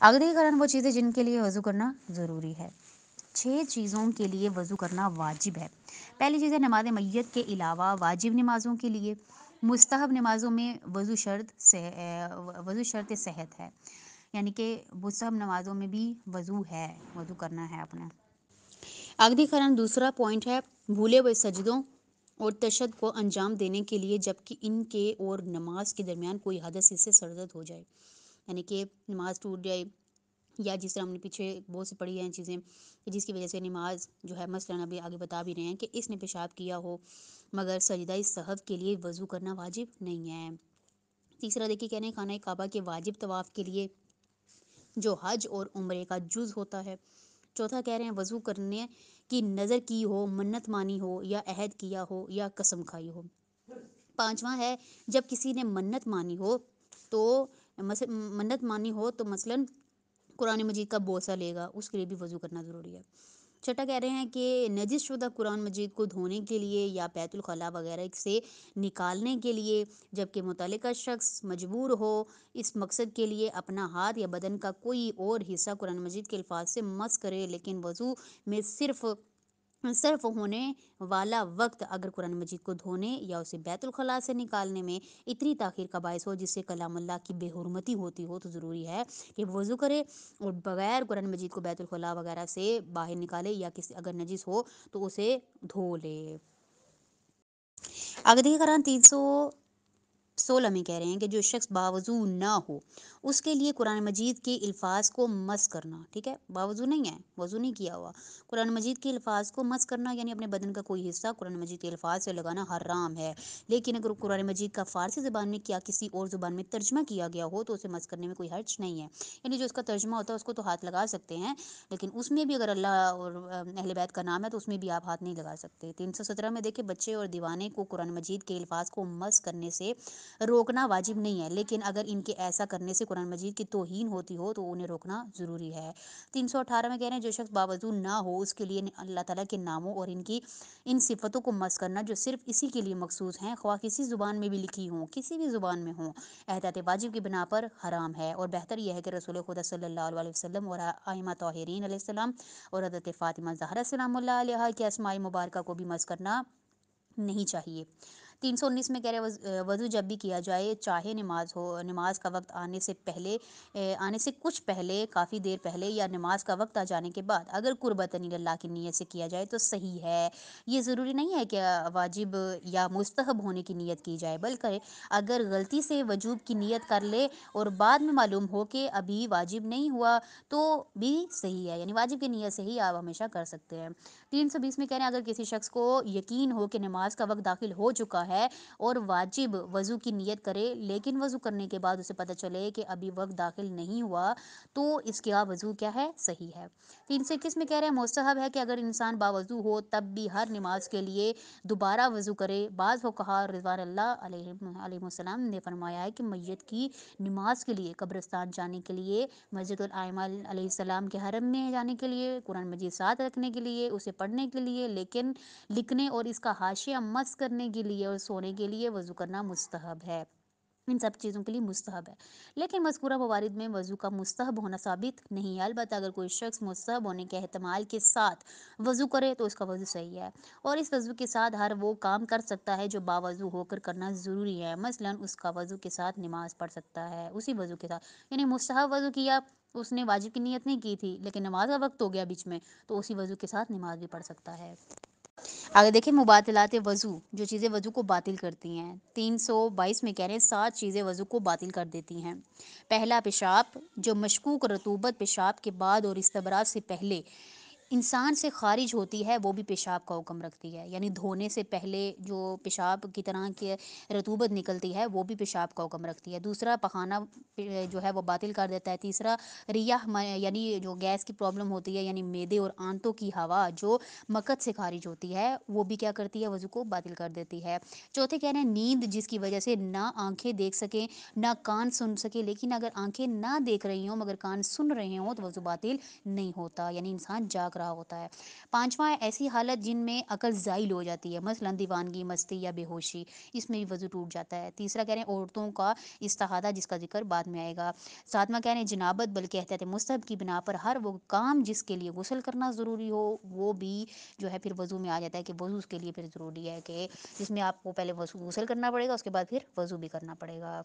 آگے دیکھیے قرآن وہ چیزیں جن کے لیے وضو کرنا ضروری ہے۔ 6 چیزوں کے لیے وضو کرنا واجب ہے۔ پہلی چیز ہے نماز میت کے علاوہ واجب نمازوں کے لیے، مستحب نمازوں میں وضو شرط صحت ہے، یعنی کہ مستحب نمازوں میں بھی وضو ہے، وضو کرنا ہے اپنا۔ آگے قرآن دوسرا پوائنٹ ہے بھولے ہوئے سجدوں اور تشہد کو انجام دینے کے لیے جبکہ ان کے اور نماز کے درمیان کوئی حدث اس سے سرزد ہو جائے، یعنی کہ نماز ٹوٹ جائے، یا جس طرح ہم نے پیچھے بہت سی پڑھی ہیں چیزیں جس کی وجہ سے نماز جو ہے، مثلاً ابھی آگے بتا بھی رہے ہیں کہ اس نے پیشاب کیا ہو مگر سجدہ سہو کے لیے وضو کرنا واجب نہیں ہے۔ تیسرا دیکھیے کہنے خانہ کعبہ کے واجب طواف کے لیے جو حج اور عمرے کا جز ہوتا ہے۔ چوتھا کہہ رہے ہیں وضو کرنے کی نظر کی ہو، منت مانی ہو یا عہد کیا ہو یا قسم کھائی ہو۔ پانچواں ہے جب کسی نے منت مانی ہو تو مثلاً قرآن مجید کا بوسہ لے گا، اس کے لیے بھی وضو کرنا ضروری ہے۔ چھٹا کہہ رہے ہیں کہ نجس شدہ قرآن مجید کو دھونے کے لیے یا بیت الخلاء وغیرہ سے نکالنے کے لیے جبکہ متعلقہ شخص مجبور ہو اس مقصد کے لیے اپنا ہاتھ یا بدن کا کوئی اور حصہ قرآن مجید کے الفاظ سے مس کرے، لیکن وضو میں صرف ہونے والا وقت اگر قرآن مجید کو دھونے یا اسے بیت الخلاء سے نکالنے میں اتنی تاخیر کا باعث ہو جس سے کلام اللہ کی بے حرمتی ہوتی ہو تو ضروری ہے کہ وضو کرے اور بغیر قرآن مجید کو بیت الخلاء وغیرہ سے باہر نکالے، یا کسی اگر نجس ہو تو اسے دھو لے۔ آگے دیکھیے قرآن 316 میں کہہ رہے ہیں کہ جو شخص باوضو نہ ہو اس کے لیے قرآن مجید کے الفاظ کو مس کرنا، ٹھیک ہے، باوضو نہیں ہے، وضو نہیں کیا ہوا، قرآن مجید کے الفاظ کو مس کرنا یعنی اپنے بدن کا کوئی حصہ قرآن مجید کے الفاظ سے لگانا حرام ہے۔ لیکن اگر قرآن مجید کا فارسی زبان میں کیا کسی اور زبان میں ترجمہ کیا گیا ہو تو اسے مس کرنے میں کوئی حرج نہیں ہے، یعنی جو اس کا ترجمہ ہوتا ہے اس کو تو ہاتھ لگا سکتے ہیں، لیکن اس میں بھی اگر اللہ اور اہل بیت کا نام ہے تو اس میں بھی آپ ہاتھ نہیں لگا سکتے۔ 317 میں دیکھیں بچے اور دیوانے کو قرآن مجید کے الفاظ کو مس کرنے سے روکنا واجب نہیں ہے، لیکن اگر ان کے ایسا کرنے سے قرآن مجید کی توہین ہوتی ہو تو انہیں روکنا ضروری ہے۔ 318 میں کہہ رہے ہیں جو شخص باوضو نہ ہو اس کے لیے اللہ تعالیٰ کے ناموں اور ان صفتوں کو مس کرنا جو صرف اسی کے لیے مخصوص ہیں، خواہ کسی زبان میں بھی لکھی ہوں، کسی بھی زبان میں ہوں، احتیاط واجب کی بنا پر حرام ہے، اور بہتر یہ ہے کہ رسول خدا صلی اللہ علیہ وسلم اور ائمہ طاہرین علیہ السلام اور حضرت فاطمہ زہرا سلام اللہ علیہا کے اسماء مبارکہ کو بھی مس کرنا نہیں چاہیے۔ 319 میں کہہ رہے وضو جب بھی کیا جائے چاہے نماز کا وقت آنے سے کچھ پہلے، کافی دیر پہلے یا نماز کا وقت آ جانے کے بعد، اگر قربتاً اللہ کی نیت سے کیا جائے تو صحیح ہے۔ یہ ضروری نہیں ہے کہ واجب یا مستحب ہونے کی نیت کی جائے، بلکہ اگر غلطی سے وجوب کی نیت کر لے اور بعد میں معلوم ہو کہ ابھی واجب نہیں ہوا تو بھی صحیح ہے، یعنی واجب کی نیت سے ہی آپ ہمیشہ کر سکتے ہیں۔ 320 میں کہہ رہے ہیں اگر کسی شخص کو یقین ہو کہ نماز کا وقت داخل ہو چکا ہے اور واجب وضو کی نیت کرے لیکن وضو کرنے کے بعد اسے پتہ چلے کہ ابھی وقت داخل نہیں ہوا تو اس کا وضو کیا ہے؟ صحیح ہے۔ 321 میں کہہ رہے ہیں مستحب ہے کہ اگر انسان باوضو ہو تب بھی ہر نماز کے لیے دوبارہ وضو کرے۔ بعض فقہا رضوان اللہ علیہ السلام نے فرمایا ہے کہ میت کی نماز کے لیے، قبرستان جانے کے لیے، مسجد الائمہ علیہ السلام کے حرم میں جانے کے لیے، قرآن مجید ساتھ رکھنے کے لیے، اسے پڑھنے کے لیے، لیکن لکھنے اور اس کا حاشیہ مس کرنے کے لیے اور سونے کے لیے وضو کرنا مستحب ہے، ان سب چیزوں کے لیے مستحب ہے، لیکن مذکورہ موارد میں وضو کا مستحب ہونا ثابت نہیں ہے۔ البتہ اگر کوئی شخص مستحب ہونے کے احتمال کے ساتھ وضو کرے تو اس کا وضو صحیح ہے، اور اس وضو کے ساتھ ہر وہ کام کر سکتا ہے جو باوضو ہو کر کرنا ضروری ہے، مثلاً اس کا وضو کے ساتھ نماز پڑھ سکتا ہے، اسی وضو کے ساتھ، یعنی مستحب وضو کیا، اس نے واجب کی نیت نہیں کی تھی لیکن نماز کا وقت ہو گیا بیچ میں تو اسی وضو کے ساتھ نماز بھی پڑھ سکتا ہے۔ آگے دیکھیں مباطلات وضو، جو چیزیں وضو کو باطل کرتی ہیں۔ 322 میں کہہ رہے ہیں 7 چیزیں وضو کو باطل کر دیتی ہیں۔ پہلا پیشاب، جو مشکوک رطوبت پیشاب کے بعد اور استبراء سے پہلے انسان سے خارج ہوتی ہے وہ بھی پیشاب کا حکم رکھتی ہے، یعنی دھونے سے پہلے جو پیشاب کی طرح کی رطوبت نکلتی ہے وہ بھی پیشاب کا حکم رکھتی ہے۔ دوسرا پخانہ جو ہے وہ باطل کر دیتا ہے۔ تیسرا ریح، یعنی جو گیس کی پرابلم ہوتی ہے، یعنی معدے اور آنتوں کی ہوا جو مقعد سے خارج ہوتی ہے وہ بھی کیا کرتی ہے؟ وضو کو باطل کر دیتی ہے۔ چوتھے کہہ رہے ہیں نیند، جس کی وجہ سے نہ آنکھیں دیکھ سکیں نہ کان سن سکے، لیکن اگر آنکھیں نہ دیکھ رہی ہوں مگر کان سن رہے ہوں تو وضو باطل نہیں ہوتا، یعنی انسان جاگ بھٹک رہا ہوتا ہے۔ پانچواں، ایسی حالت جن میں عقل زائل ہو جاتی ہے، مثلاً دیوانگی، مستی یا بے ہوشی، اس میں بھی وضو ٹوٹ جاتا ہے۔ تیسرا کہہ رہے ہیں عورتوں کا استحاضہ، جس کا ذکر بعد میں آئے گا۔ ساتواں کہہ رہے ہیں جنابت، بلکہ احتیاط مستحب کی بنا پر ہر وہ کام جس کے لیے غسل کرنا ضروری ہو وہ بھی جو ہے پھر وضو میں آ جاتا ہے، کہ وضو اس کے لیے پھر ضروری ہے، کہ جس میں آپ کو پہلے غسل کرنا پڑے گا، اس کے بعد پھر وضو بھی کرنا پڑے گا۔